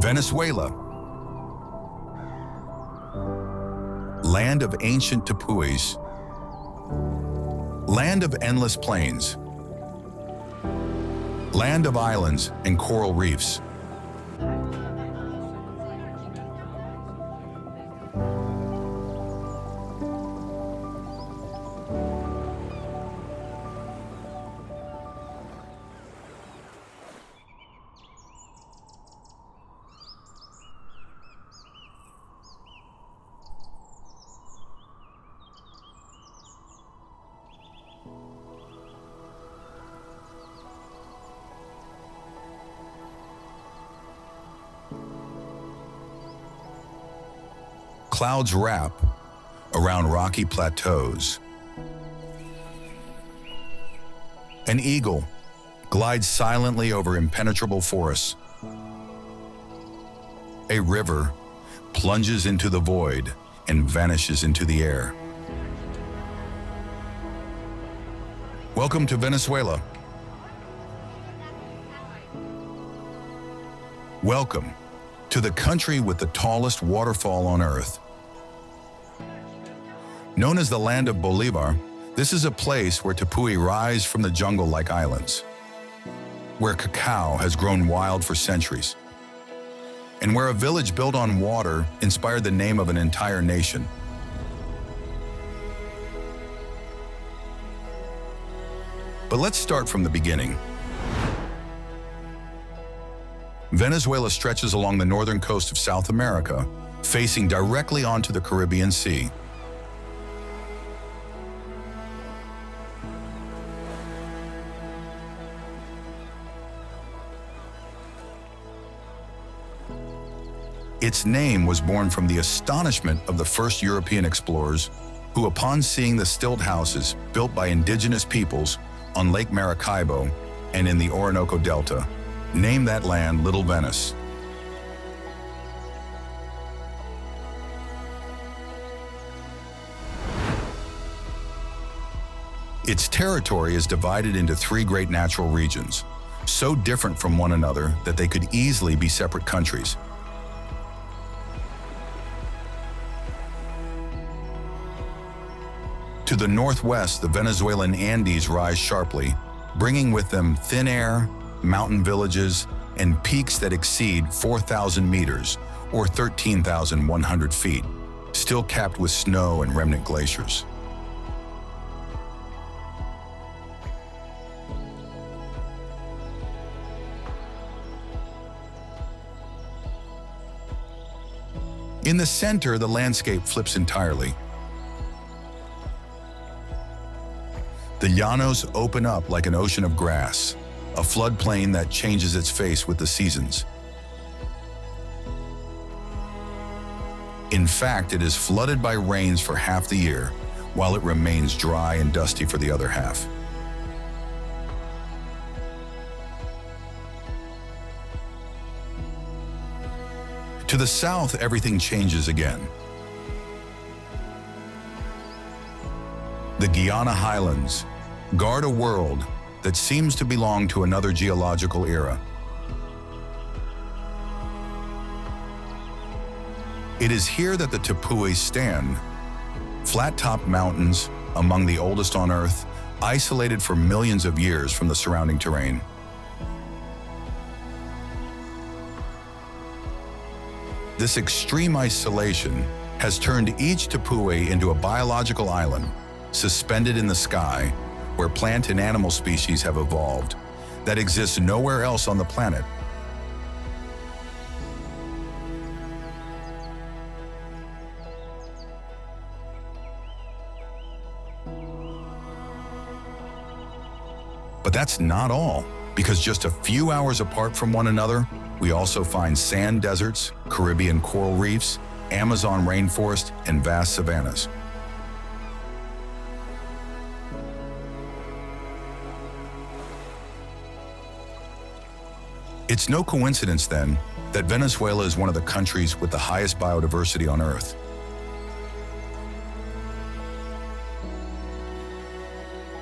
Venezuela, land of ancient tepuis, land of endless plains, land of islands and coral reefs. Clouds wrap around rocky plateaus. An eagle glides silently over impenetrable forests. A river plunges into the void and vanishes into the air. Welcome to Venezuela. Welcome to the country with the tallest waterfall on Earth. Known as the land of Bolivar, this is a place where tepui rise from the jungle like islands, where cacao has grown wild for centuries, and where a village built on water inspired the name of an entire nation. But let's start from the beginning. Venezuela stretches along the northern coast of South America, facing directly onto the Caribbean Sea. Its name was born from the astonishment of the first European explorers who, upon seeing the stilt houses built by indigenous peoples on Lake Maracaibo and in the Orinoco Delta, named that land Little Venice. Its territory is divided into three great natural regions, so different from one another that they could easily be separate countries. To the northwest, the Venezuelan Andes rise sharply, bringing with them thin air, mountain villages, and peaks that exceed 4,000 meters, or 13,100 feet, still capped with snow and remnant glaciers. In the center, the landscape flips entirely. The Llanos open up like an ocean of grass, a floodplain that changes its face with the seasons. In fact, it is flooded by rains for half the year, while it remains dry and dusty for the other half. To the south, everything changes again. The Guiana highlands guard a world that seems to belong to another geological era. It is here that the tepuis stand, flat-topped mountains among the oldest on Earth, isolated for millions of years from the surrounding terrain. This extreme isolation has turned each tepui into a biological island, suspended in the sky, where plant and animal species have evolved, that exists nowhere else on the planet. But that's not all, because just a few hours apart from one another, we also find sand deserts, Caribbean coral reefs, Amazon rainforest, and vast savannas. It's no coincidence, then, that Venezuela is one of the countries with the highest biodiversity on Earth.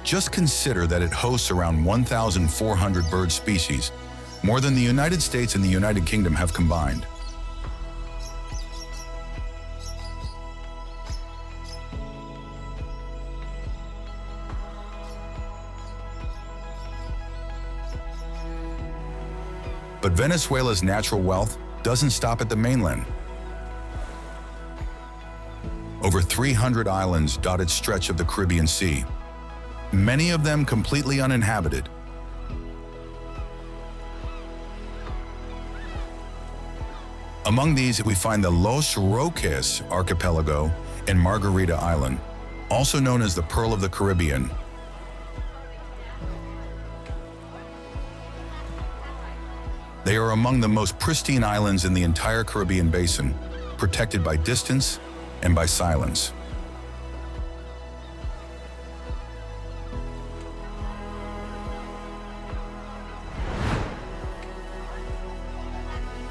Just consider that it hosts around 1,400 bird species, more than the United States and the United Kingdom have combined. But Venezuela's natural wealth doesn't stop at the mainland. Over 300 islands dot its stretch of the Caribbean Sea, many of them completely uninhabited. Among these, we find the Los Roques archipelago and Margarita Island, also known as the Pearl of the Caribbean. They are among the most pristine islands in the entire Caribbean basin, protected by distance and by silence.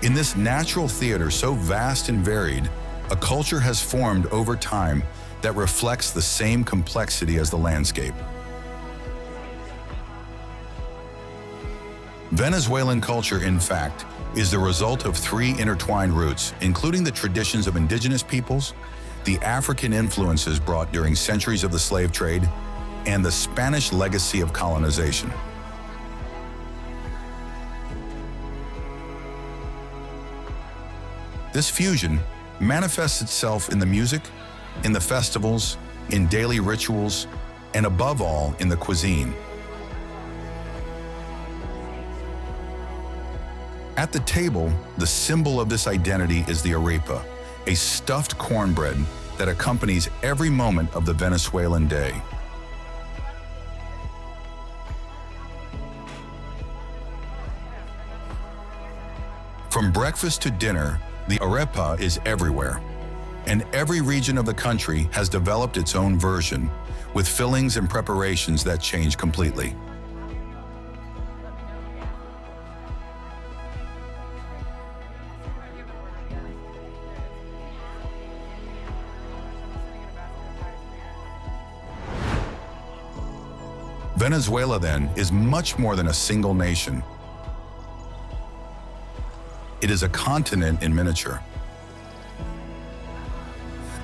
In this natural theater so vast and varied, a culture has formed over time that reflects the same complexity as the landscape. Venezuelan culture, in fact, is the result of three intertwined roots, including the traditions of indigenous peoples, the African influences brought during centuries of the slave trade, and the Spanish legacy of colonization. This fusion manifests itself in the music, in the festivals, in daily rituals, and above all, in the cuisine. At the table, the symbol of this identity is the arepa, a stuffed cornbread that accompanies every moment of the Venezuelan day. From breakfast to dinner, the arepa is everywhere, and every region of the country has developed its own version, with fillings and preparations that change completely. Venezuela, then, is much more than a single nation. It is a continent in miniature.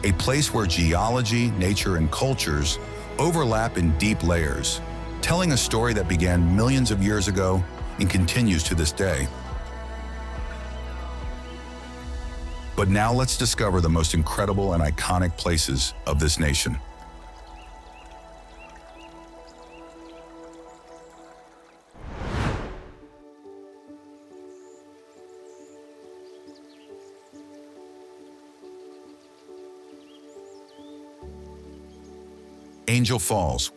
A place where geology, nature, and cultures overlap in deep layers, telling a story that began millions of years ago and continues to this day. But now let's discover the most incredible and iconic places of this nation. Angel Falls.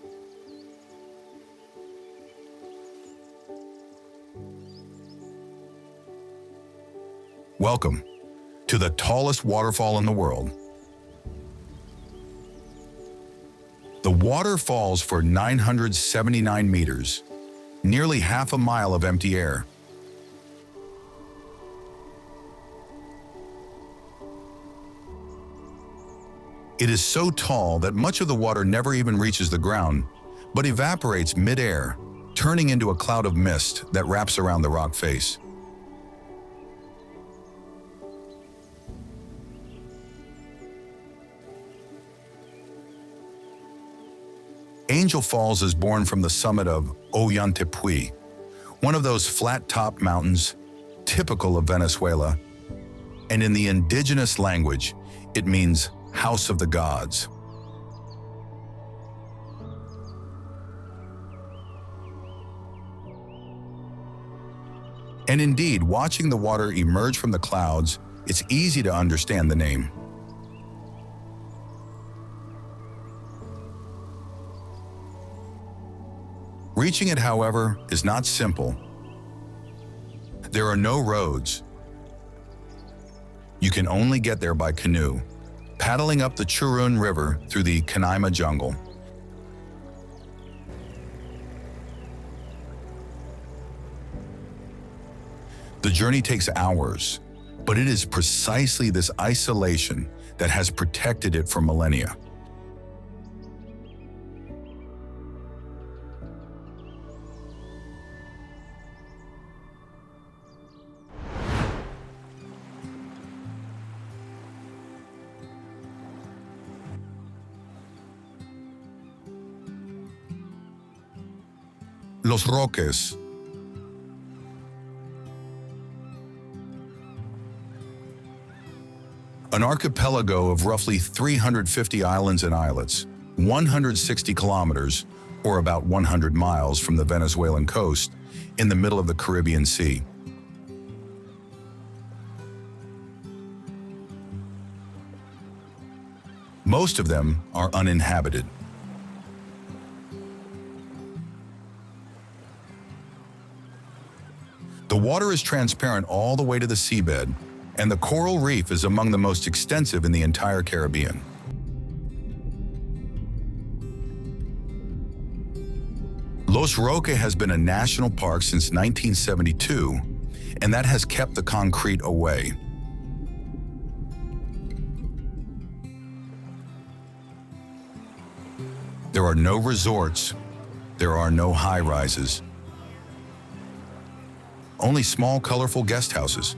Welcome to the tallest waterfall in the world. The water falls for 979 meters, nearly half a mile of empty air. It is so tall that much of the water never even reaches the ground, but evaporates mid-air, turning into a cloud of mist that wraps around the rock face. Angel Falls is born from the summit of Ollantaytambo, one of those flat-topped mountains typical of Venezuela, and in the indigenous language, it means House of the Gods. And indeed, watching the water emerge from the clouds, it's easy to understand the name. Reaching it, however, is not simple. There are no roads. You can only get there by canoe, paddling up the Churún River through the Canaima jungle. The journey takes hours, but it is precisely this isolation that has protected it for millennia. Los Roques. An archipelago of roughly 350 islands and islets, 160 kilometers, or about 100 miles from the Venezuelan coast, in the middle of the Caribbean Sea. Most of them are uninhabited. The water is transparent all the way to the seabed, and the coral reef is among the most extensive in the entire Caribbean. Los Roques has been a national park since 1972, and that has kept the concrete away. There are no resorts, there are no high-rises, only small, colorful guest houses,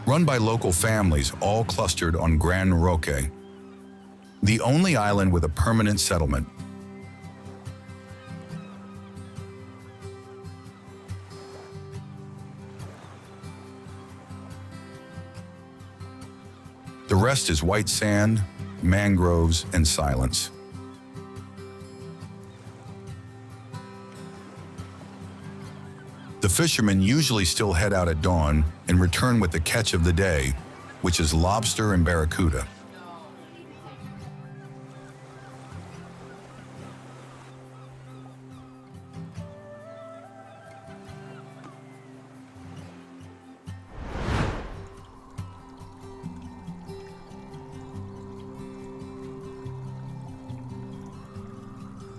run by local families, all clustered on Gran Roque, the only island with a permanent settlement. The rest is white sand, mangroves, and silence. The fishermen usually still head out at dawn and return with the catch of the day, which is lobster and barracuda.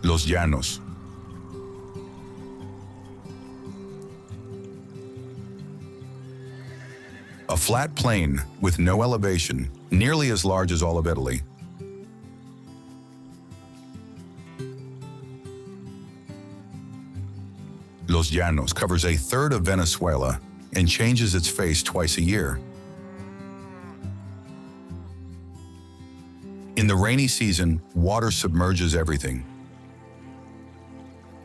Los Llanos. A flat plain with no elevation, nearly as large as all of Italy. Los Llanos covers a third of Venezuela and changes its face twice a year. In the rainy season, water submerges everything.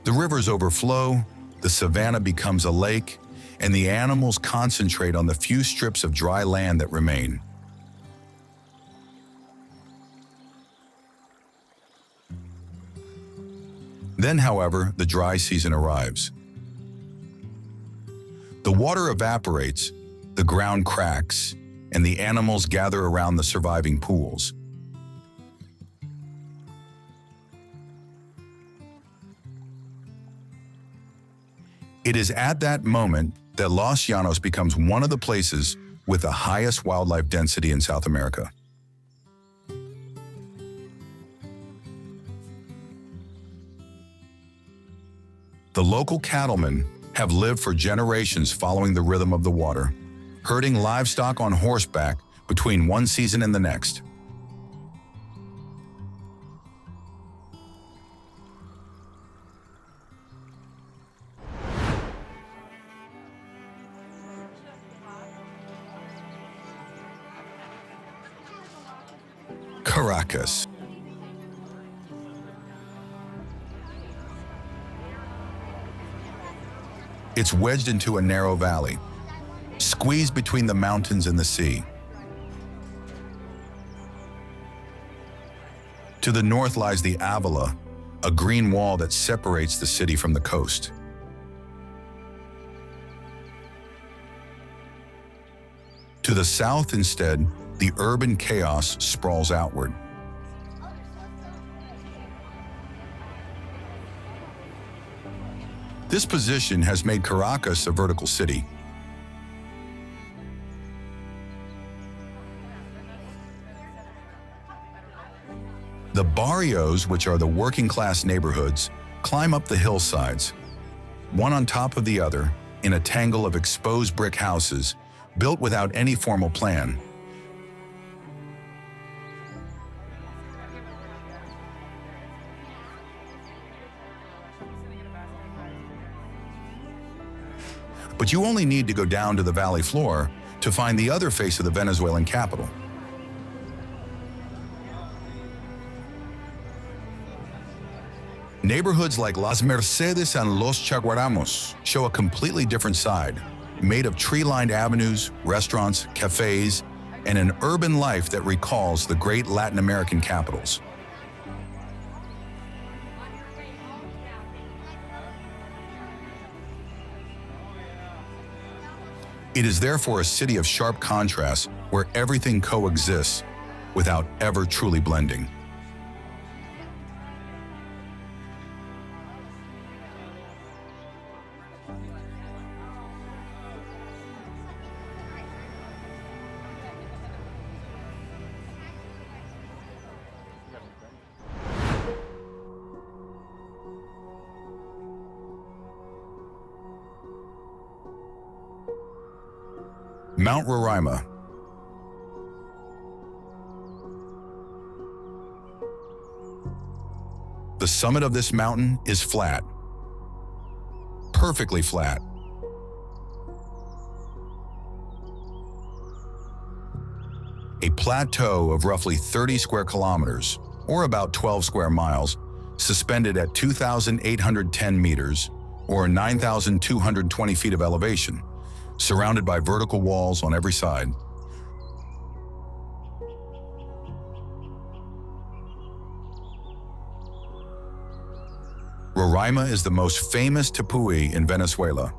The rivers overflow, the savanna becomes a lake, and the animals concentrate on the few strips of dry land that remain. Then, however, the dry season arrives. The water evaporates, the ground cracks, and the animals gather around the surviving pools. It is at that moment that Los Llanos becomes one of the places with the highest wildlife density in South America. The local cattlemen have lived for generations following the rhythm of the water, herding livestock on horseback between one season and the next. Caracas. It's wedged into a narrow valley, squeezed between the mountains and the sea. To the north lies the Avila, a green wall that separates the city from the coast. To the south, instead, the urban chaos sprawls outward. This position has made Caracas a vertical city. The barrios, which are the working-class neighborhoods, climb up the hillsides, one on top of the other, in a tangle of exposed brick houses built without any formal plan. But you only need to go down to the valley floor to find the other face of the Venezuelan capital. Neighborhoods like Las Mercedes and Los Chaguaramos show a completely different side, made of tree-lined avenues, restaurants, cafes, and an urban life that recalls the great Latin American capitals. It is therefore a city of sharp contrasts where everything coexists without ever truly blending. Mount Roraima. The summit of this mountain is flat, perfectly flat. A plateau of roughly 30 square kilometers, or about 12 square miles, suspended at 2,810 meters, or 9,220 feet of elevation, surrounded by vertical walls on every side. Roraima is the most famous tepui in Venezuela,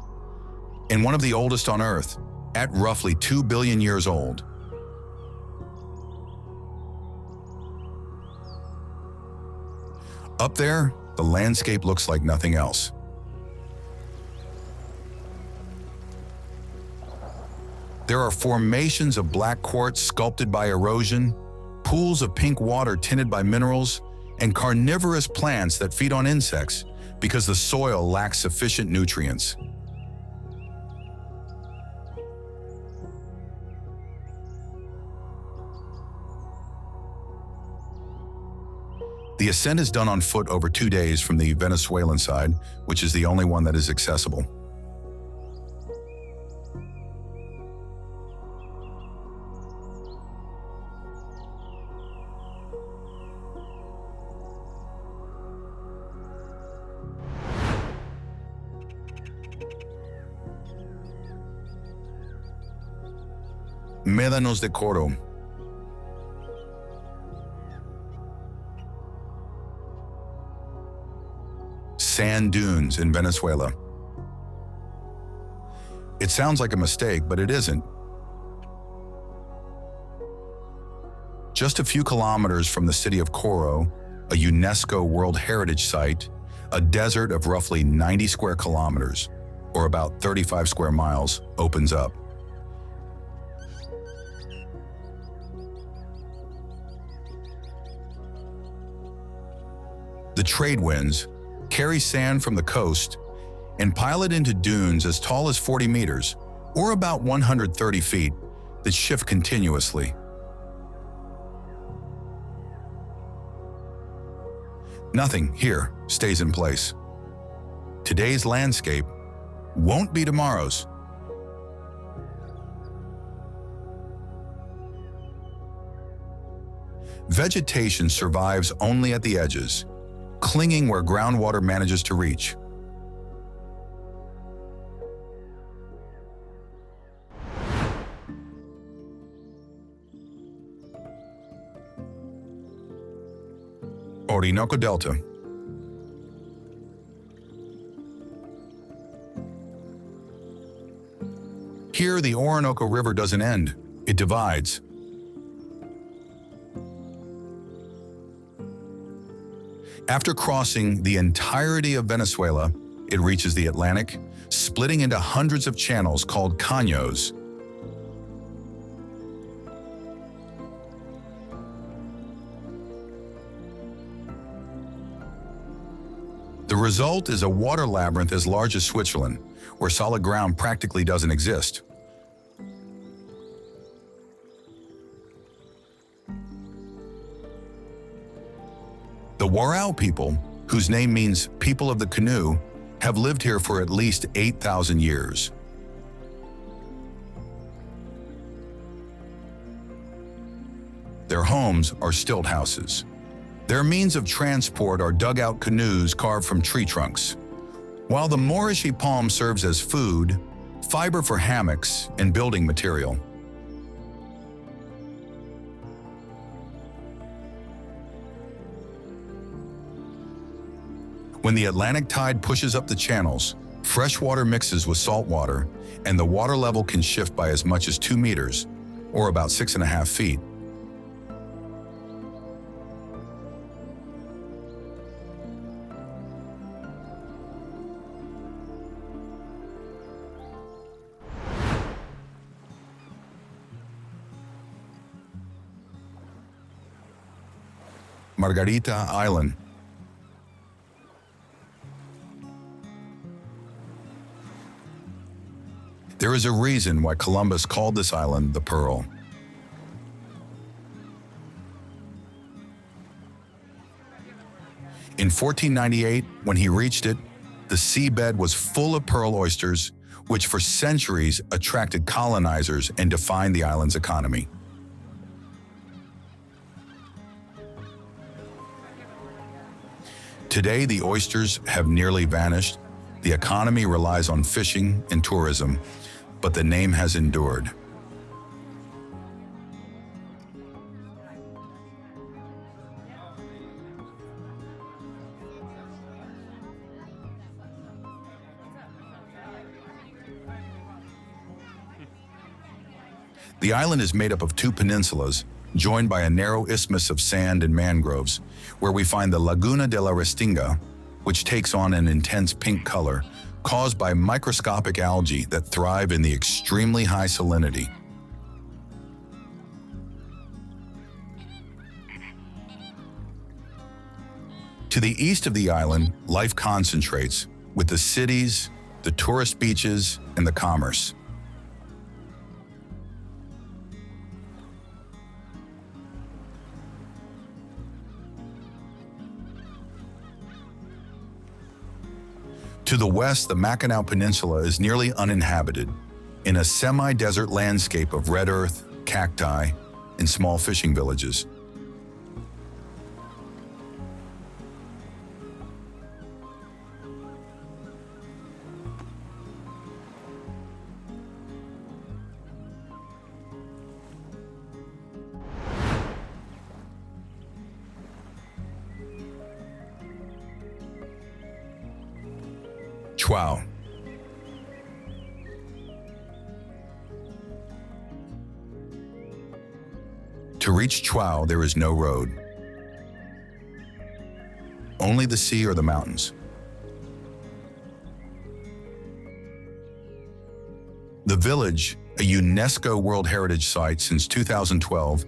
and one of the oldest on Earth, at roughly 2 billion years old. Up there, the landscape looks like nothing else. There are formations of black quartz sculpted by erosion, pools of pink water tinted by minerals, and carnivorous plants that feed on insects because the soil lacks sufficient nutrients. The ascent is done on foot over 2 days from the Venezuelan side, which is the only one that is accessible. Médanos de Coro. Sand dunes in Venezuela. It sounds like a mistake, but it isn't. Just a few kilometers from the city of Coro, a UNESCO World Heritage Site, a desert of roughly 90 square kilometers, or about 35 square miles, opens up. The trade winds carry sand from the coast and pile it into dunes as tall as 40 meters, or about 130 feet, that shift continuously. Nothing here stays in place. Today's landscape won't be tomorrow's. Vegetation survives only at the edges, clinging where groundwater manages to reach. Orinoco Delta. Here, the Orinoco River doesn't end, it divides. After crossing the entirety of Venezuela, it reaches the Atlantic, splitting into hundreds of channels called caños. The result is a water labyrinth as large as Switzerland, where solid ground practically doesn't exist. The Warao people, whose name means people of the canoe, have lived here for at least 8,000 years. Their homes are stilt houses. Their means of transport are dugout canoes carved from tree trunks, while the Mauritia palm serves as food, fiber for hammocks, and building material. When the Atlantic tide pushes up the channels, fresh water mixes with salt water, and the water level can shift by as much as 2 meters, or about 6.5 feet. Margarita Island. There is a reason why Columbus called this island the Pearl. In 1498, when he reached it, the seabed was full of pearl oysters, which for centuries attracted colonizers and defined the island's economy. Today, the oysters have nearly vanished. The economy relies on fishing and tourism, but the name has endured. The island is made up of 2 peninsulas, joined by a narrow isthmus of sand and mangroves, where we find the Laguna de la Restinga, which takes on an intense pink color, caused by microscopic algae that thrive in the extremely high salinity. To the east of the island, life concentrates, with the cities, the tourist beaches, and the commerce. To the west, the Mackinac Peninsula is nearly uninhabited, in a semi-desert landscape of red earth, cacti, and small fishing villages. Chuao. To reach Chuao, there is no road. Only the sea or the mountains. The village, a UNESCO World Heritage Site since 2012,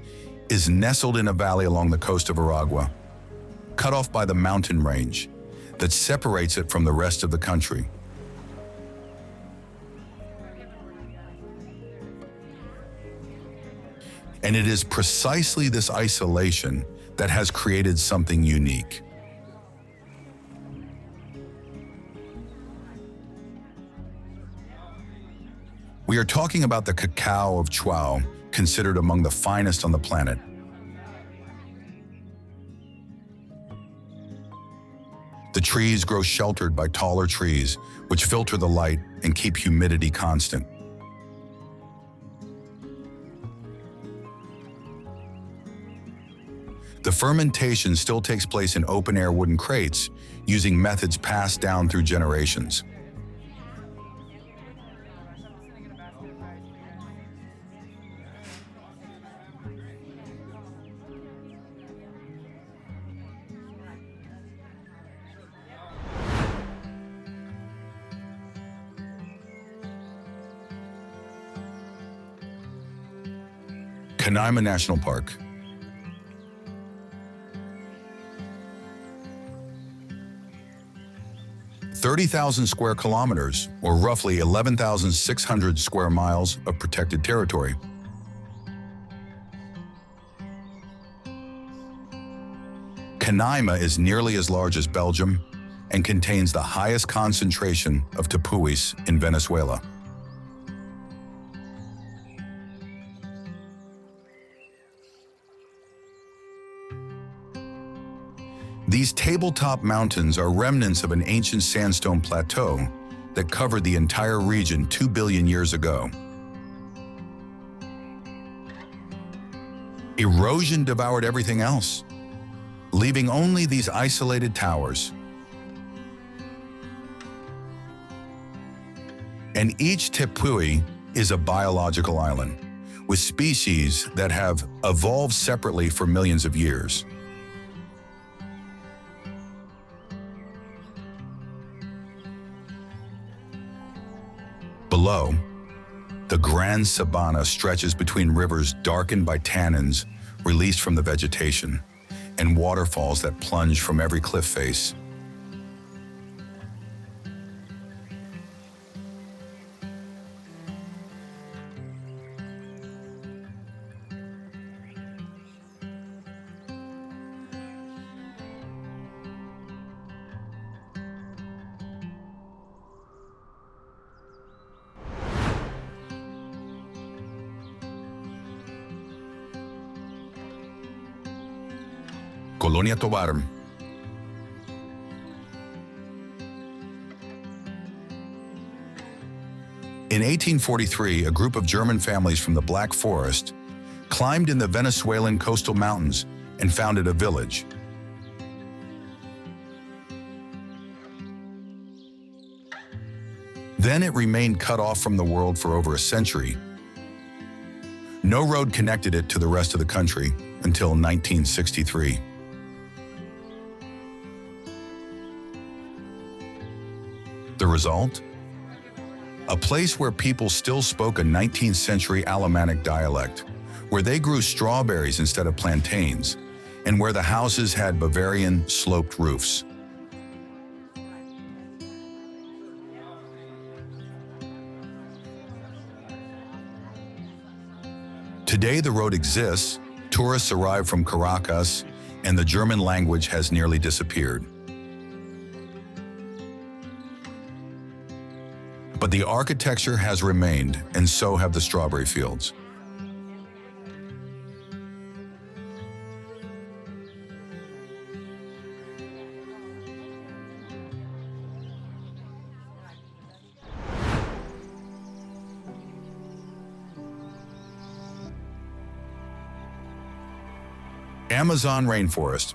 is nestled in a valley along the coast of Aragua, cut off by the mountain range that separates it from the rest of the country. And it is precisely this isolation that has created something unique. We are talking about the cacao of Chuao, considered among the finest on the planet. The trees grow sheltered by taller trees, which filter the light and keep humidity constant. The fermentation still takes place in open-air wooden crates, using methods passed down through generations. Canaima National Park. "30,000 square kilometers, or roughly 11,600 square miles of protected territory. Canaima is nearly as large as Belgium and contains the highest concentration of tepuis in Venezuela. These tabletop mountains are remnants of an ancient sandstone plateau that covered the entire region 2 billion years ago. Erosion devoured everything else, leaving only these isolated towers. And each tepui is a biological island, with species that have evolved separately for millions of years. Below, the grand savanna stretches between rivers darkened by tannins released from the vegetation, and waterfalls that plunge from every cliff face. Colonia Tovar. In 1843, a group of German families from the Black Forest climbed in the Venezuelan coastal mountains and founded a village. Then it remained cut off from the world for over a century. No road connected it to the rest of the country until 1963. The result? A place where people still spoke a 19th century Alemannic dialect, where they grew strawberries instead of plantains, and where the houses had Bavarian sloped roofs. Today the road exists, tourists arrive from Caracas, and the German language has nearly disappeared. But the architecture has remained, and so have the strawberry fields. Amazon rainforest.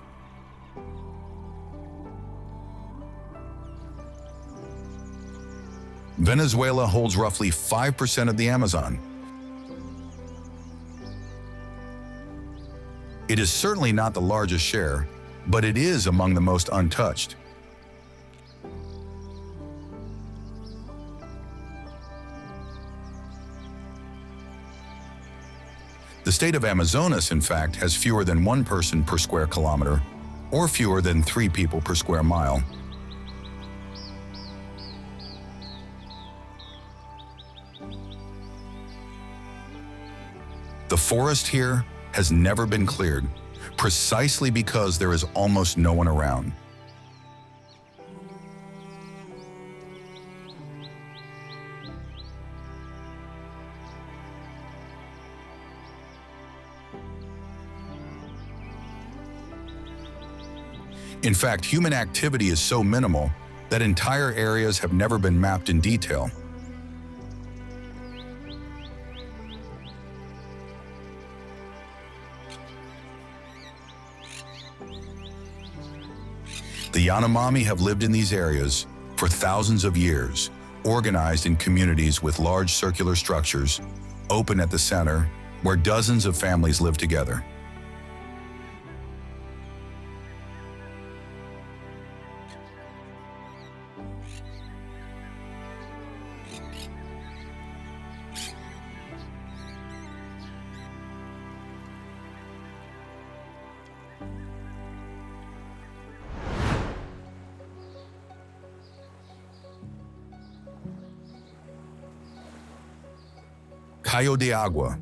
Venezuela holds roughly 5% of the Amazon. It is certainly not the largest share, but it is among the most untouched. The state of Amazonas, in fact, has fewer than 1 person per square kilometer, or fewer than 3 people per square mile. The forest here has never been cleared, precisely because there is almost no one around. In fact, human activity is so minimal that entire areas have never been mapped in detail. The Yanomami have lived in these areas for thousands of years, organized in communities with large circular structures, open at the center, where dozens of families live together. Cayo de Agua.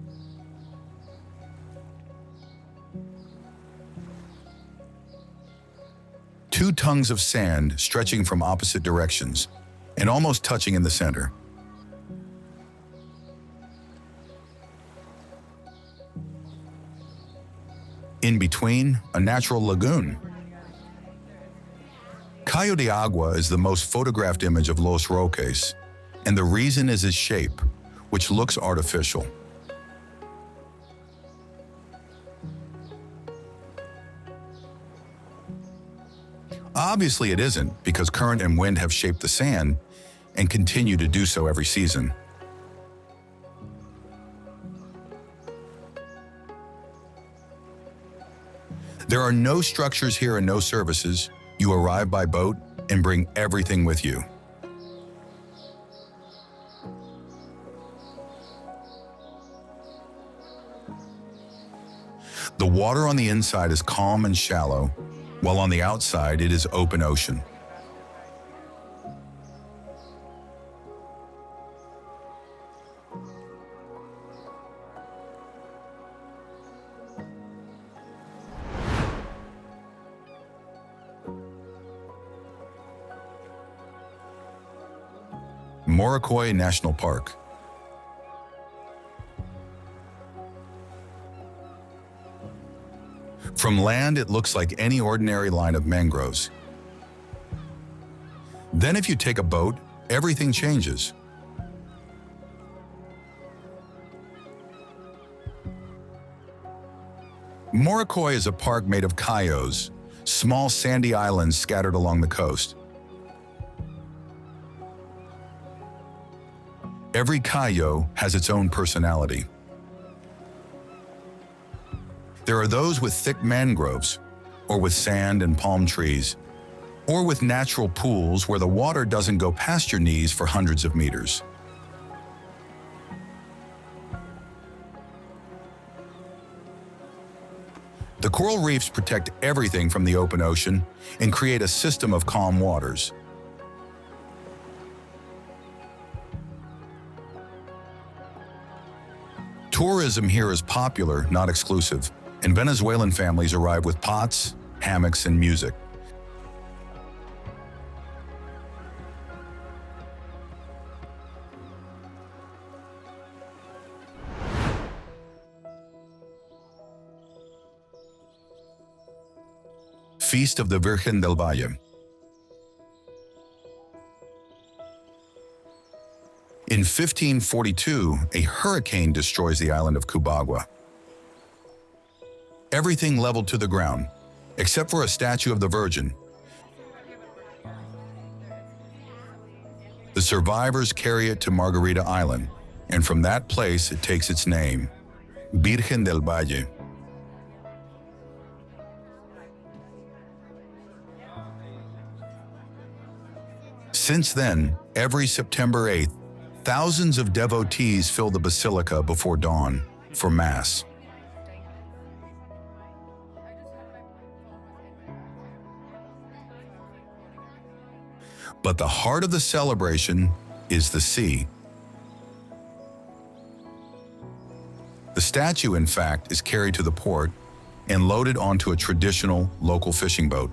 Two tongues of sand stretching from opposite directions and almost touching in the center. In between, a natural lagoon. Cayo de Agua is the most photographed image of Los Roques, and the reason is its shape, which looks artificial. Obviously it isn't, because current and wind have shaped the sand and continue to do so every season. There are no structures here and no services. You arrive by boat and bring everything with you. The water on the inside is calm and shallow, while on the outside it is open ocean. Morrocoy National Park. From land, it looks like any ordinary line of mangroves. Then if you take a boat, everything changes. Morrocoy is a park made of cayos, small sandy islands scattered along the coast. Every cayo has its own personality. There are those with thick mangroves, or with sand and palm trees, or with natural pools where the water doesn't go past your knees for hundreds of meters. The coral reefs protect everything from the open ocean and create a system of calm waters. Tourism here is popular, not exclusive, and Venezuelan families arrive with pots, hammocks, and music. Feast of the Virgen del Valle. In 1542, a hurricane destroys the island of Cubagua. Everything leveled to the ground, except for a statue of the Virgin. The survivors carry it to Margarita Island, and from that place it takes its name, Virgen del Valle. Since then, every September 8th, thousands of devotees fill the basilica before dawn for Mass. But the heart of the celebration is the sea. The statue, in fact, is carried to the port and loaded onto a traditional local fishing boat.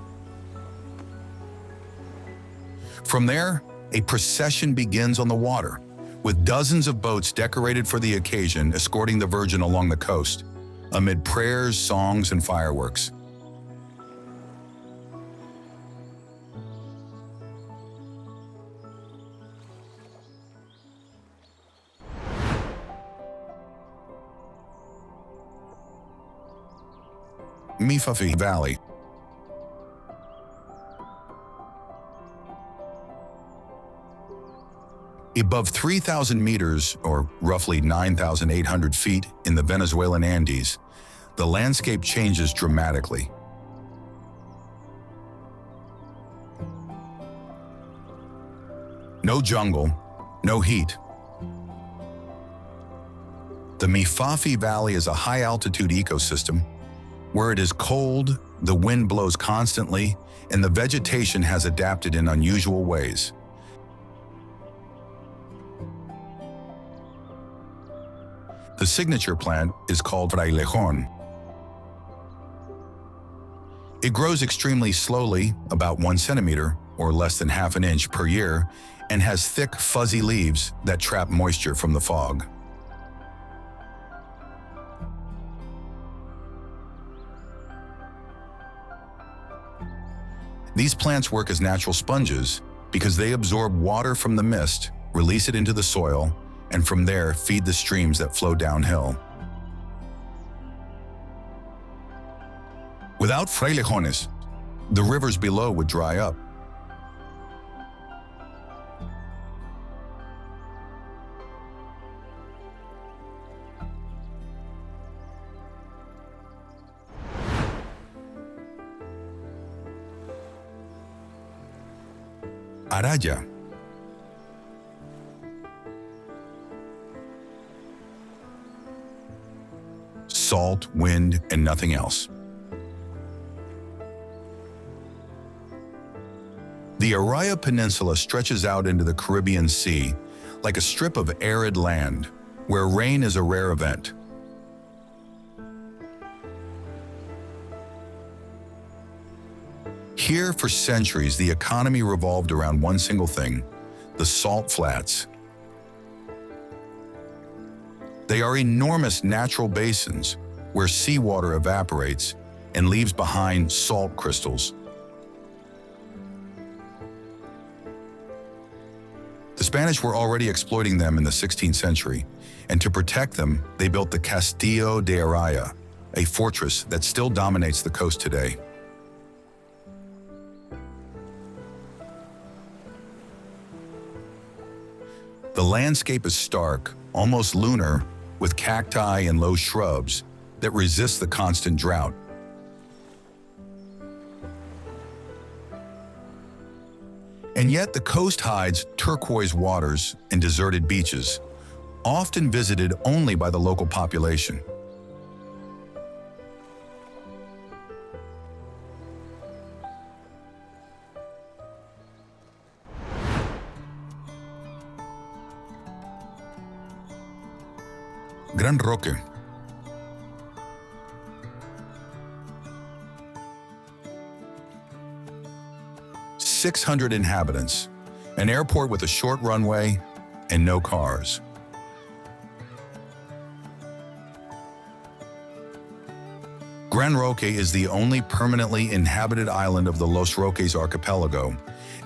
From there, a procession begins on the water, with dozens of boats decorated for the occasion escorting the Virgin along the coast, amid prayers, songs, and fireworks. Mifafí Valley. Above 3,000 meters, or roughly 9,800 feet in the Venezuelan Andes, the landscape changes dramatically. No jungle, no heat. The Mifafí Valley is a high-altitude ecosystem where it is cold, the wind blows constantly, and the vegetation has adapted in unusual ways. The signature plant is called frailejón. It grows extremely slowly, about 1 centimeter, or less than half an inch per year, and has thick, fuzzy leaves that trap moisture from the fog. These plants work as natural sponges because they absorb water from the mist, release it into the soil, and from there feed the streams that flow downhill. Without frailejones, the rivers below would dry up. Araya. Salt, wind, and nothing else. The Araya Peninsula stretches out into the Caribbean Sea like a strip of arid land where rain is a rare event. Here, for centuries, the economy revolved around one single thing: the salt flats. They are enormous natural basins where seawater evaporates and leaves behind salt crystals. The Spanish were already exploiting them in the 16th century, and to protect them, they built the Castillo de Araya, a fortress that still dominates the coast today. The landscape is stark, almost lunar, with cacti and low shrubs that resist the constant drought. And yet the coast hides turquoise waters and deserted beaches, often visited only by the local population. Gran Roque. "600 inhabitants, an airport with a short runway and no cars." Gran Roque is the only permanently inhabited island of the Los Roques archipelago,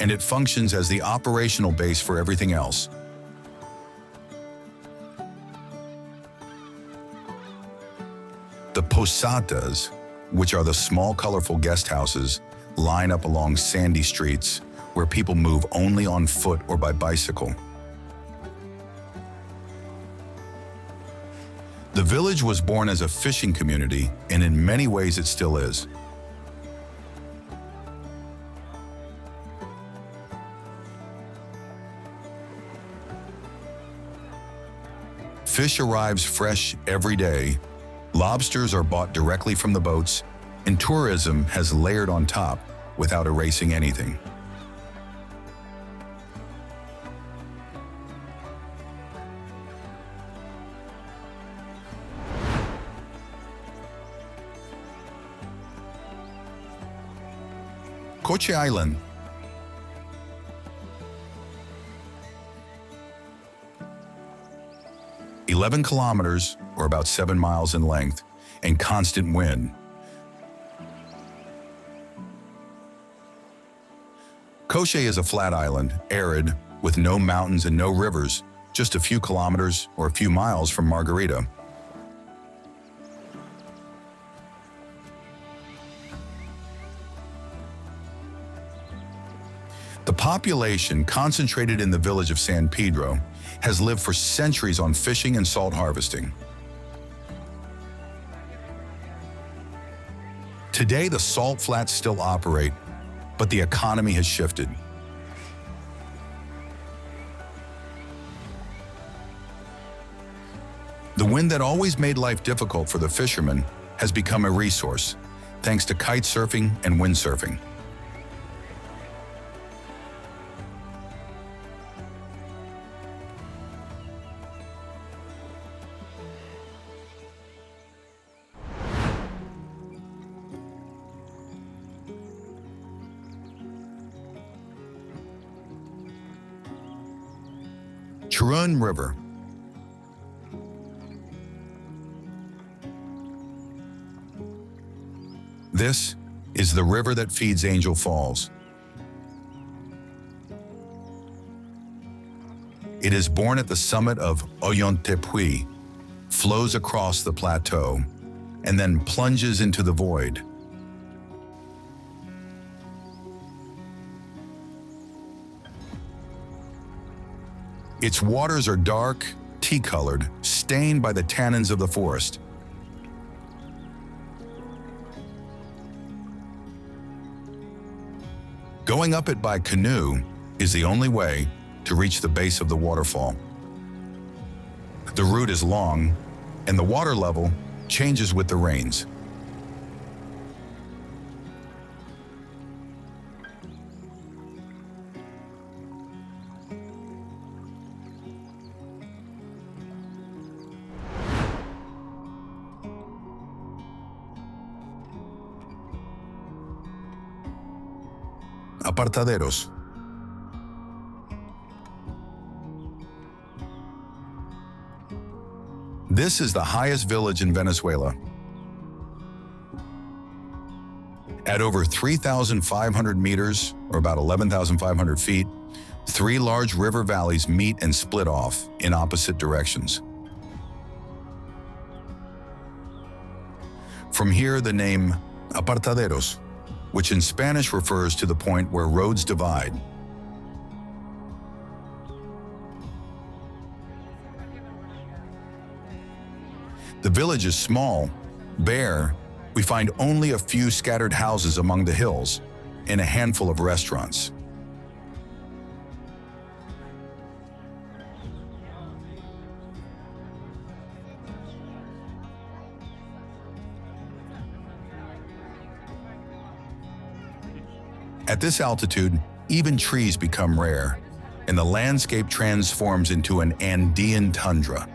and it functions as the operational base for everything else. The posadas, which are the small, colorful guest houses, line up along sandy streets where people move only on foot or by bicycle. The village was born as a fishing community, and in many ways it still is. Fish arrives fresh every day. Lobsters are bought directly from the boats, and tourism has layered on top without erasing anything. Coche Island. "11 kilometers, or about 7 miles in length, and constant wind." Coche is a flat island, arid, with no mountains and no rivers, just a few kilometers or a few miles from Margarita. The population, concentrated in the village of San Pedro, has lived for centuries on fishing and salt harvesting. Today, the salt flats still operate, but the economy has shifted. The wind that always made life difficult for the fishermen has become a resource, thanks to kite surfing and windsurfing. Churún River. This is the river that feeds Angel Falls, It is born at the summit of Ollantaytambo, flows across the plateau, and then plunges into the void. Its waters are dark, tea-colored, stained by the tannins of the forest. Going up it by canoe is the only way to reach the base of the waterfall. The route is long, and the water level changes with the rains. Apartaderos. This is the highest village in Venezuela. At over 3,500 meters, or about 11,500 feet, three large river valleys meet and split off in opposite directions. From here, the name Apartaderos, which in Spanish refers to the point where roads divide. The village is small, bare. We find only a few scattered houses among the hills and a handful of restaurants. At this altitude, even trees become rare, and the landscape transforms into an Andean tundra.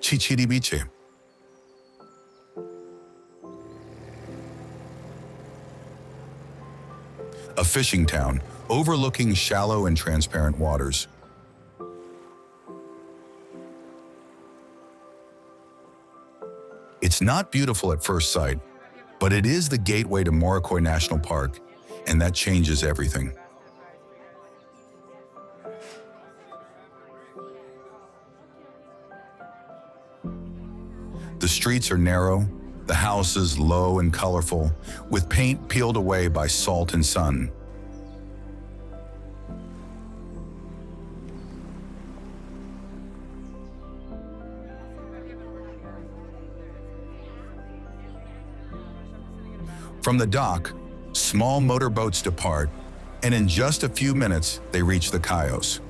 Chichiribiche. A fishing town overlooking shallow and transparent waters. It's not beautiful at first sight, but it is the gateway to Morrocoy National Park, and that changes everything. The streets are narrow, the houses low and colorful, with paint peeled away by salt and sun. From the dock, small motorboats depart, and in just a few minutes, they reach the Cayos.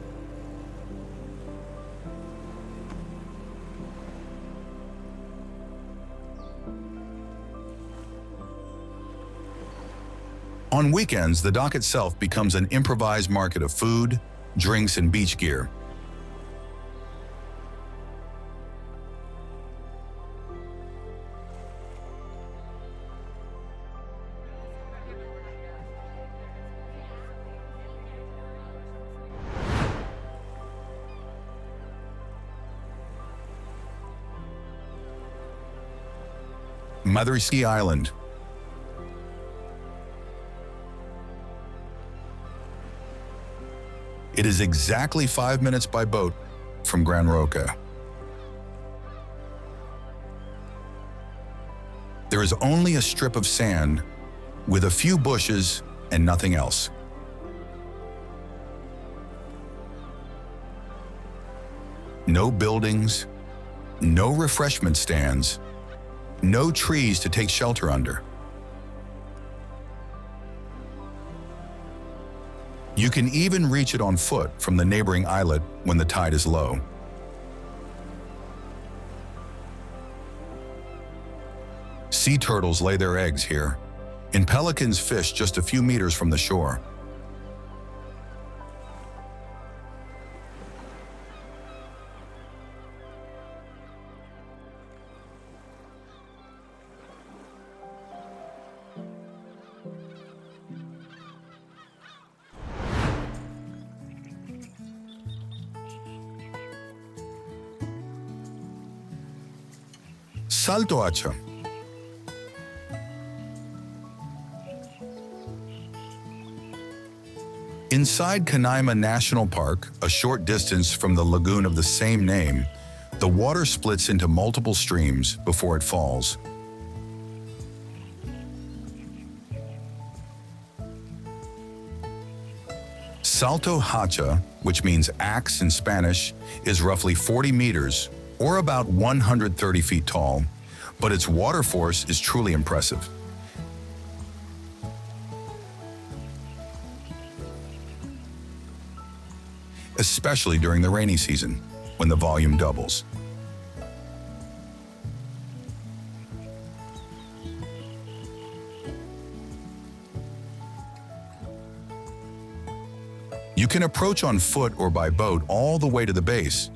On weekends, the dock itself becomes an improvised market of food, drinks, and beach gear. Madrisquí Island. It is exactly 5 minutes by boat from Gran Roque. There is only a strip of sand with a few bushes and nothing else. No buildings, no refreshment stands, no trees to take shelter under. You can even reach it on foot from the neighboring islet when the tide is low. Sea turtles lay their eggs here, and pelicans fish just a few meters from the shore. Salto Hacha. Inside Canaima National Park, a short distance from the lagoon of the same name, the water splits into multiple streams before it falls. Salto Hacha, which means axe in Spanish, is roughly 40 meters, or about 130 feet tall, but its water force is truly impressive. Especially during the rainy season, when the volume doubles. You can approach on foot or by boat all the way to the base,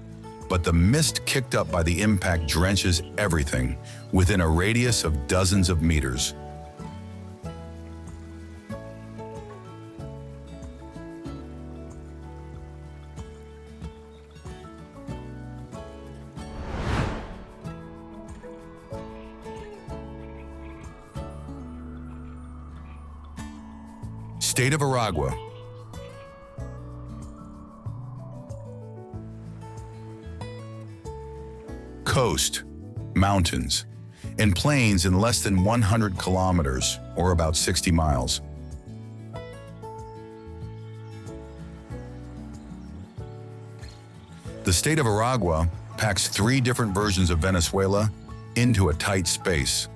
but the mist kicked up by the impact drenches everything within a radius of dozens of meters. State of Aragua. Coast, mountains, and plains in less than 100 kilometers, or about 60 miles. The state of Aragua packs 3 different versions of Venezuela into a tight space.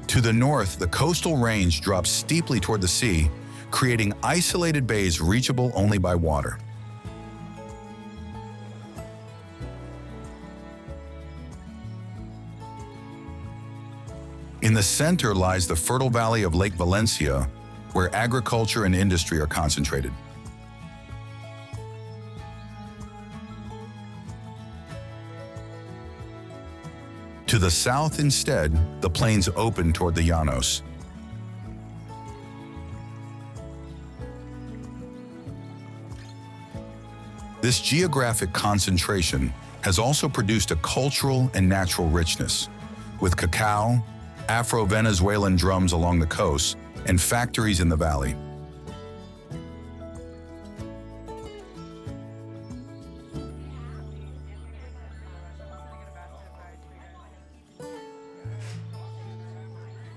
To the north, the coastal range drops steeply toward the sea, creating isolated bays reachable only by water. In the center lies the fertile valley of Lake Valencia, where agriculture and industry are concentrated. To the south, instead, the plains open toward the Llanos. This geographic concentration has also produced a cultural and natural richness, with cacao, Afro-Venezuelan drums along the coast, and factories in the valley.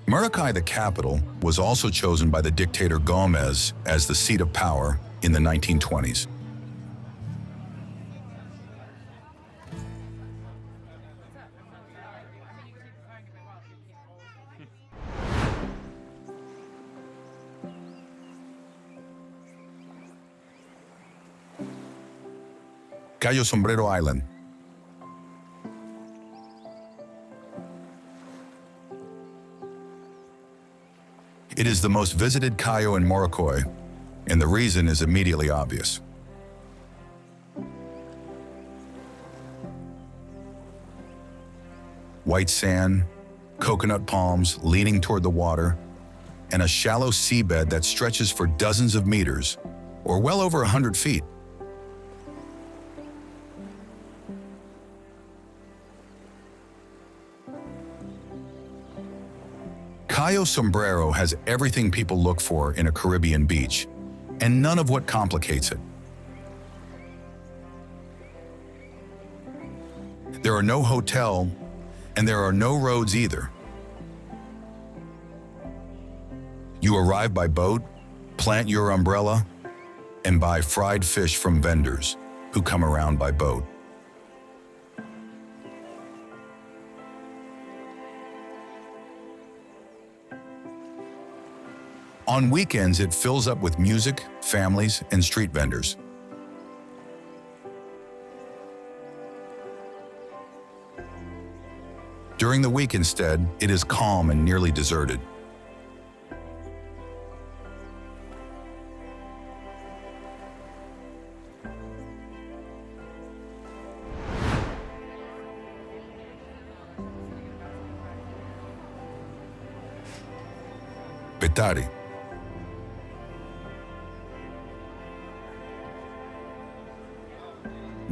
Maracay, the capital, was also chosen by the dictator Gomez as the seat of power in the 1920s. Cayo Sombrero Island. It is the most visited cayo in Morocco, and the reason is immediately obvious. White sand, coconut palms leaning toward the water, and a shallow seabed that stretches for dozens of meters, or well over 100 feet. Cayo Sombrero has everything people look for in a Caribbean beach, and none of what complicates it. There are no hotels, and there are no roads either. You arrive by boat, plant your umbrella, and buy fried fish from vendors who come around by boat. On weekends, it fills up with music, families, and street vendors. During the week, instead, it is calm and nearly deserted. Battered.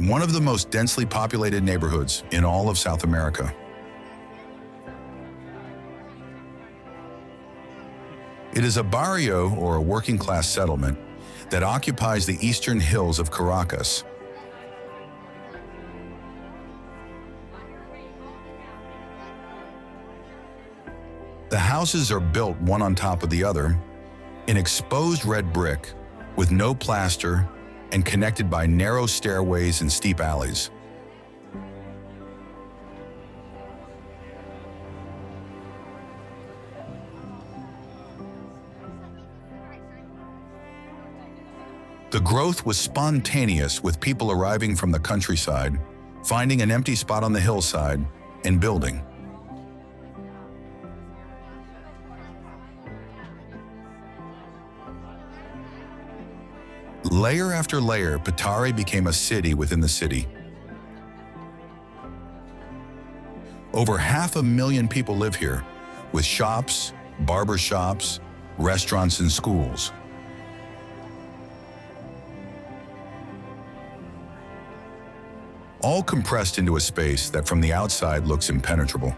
one of the most densely populated neighborhoods in all of South America. It is a barrio, or a working-class settlement, that occupies the eastern hills of Caracas. The houses are built one on top of the other in exposed red brick with no plaster and connected by narrow stairways and steep alleys. The growth was spontaneous, with people arriving from the countryside, finding an empty spot on the hillside, and building. Layer after layer, Petare became a city within the city. Over 500,000 people live here, with shops, barber shops, restaurants, and schools. All compressed into a space that from the outside looks impenetrable.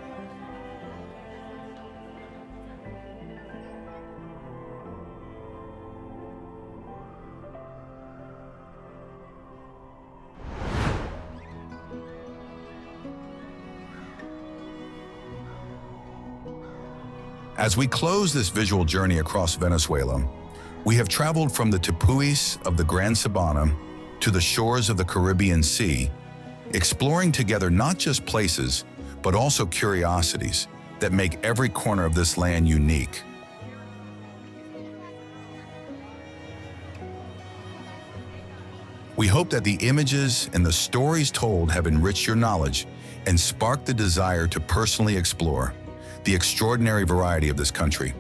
As we close this visual journey across Venezuela, we have traveled from the tepuis of the Gran Sabana to the shores of the Caribbean Sea, exploring together not just places, but also curiosities that make every corner of this land unique. We hope that the images and the stories told have enriched your knowledge and sparked the desire to personally explore the extraordinary variety of this country.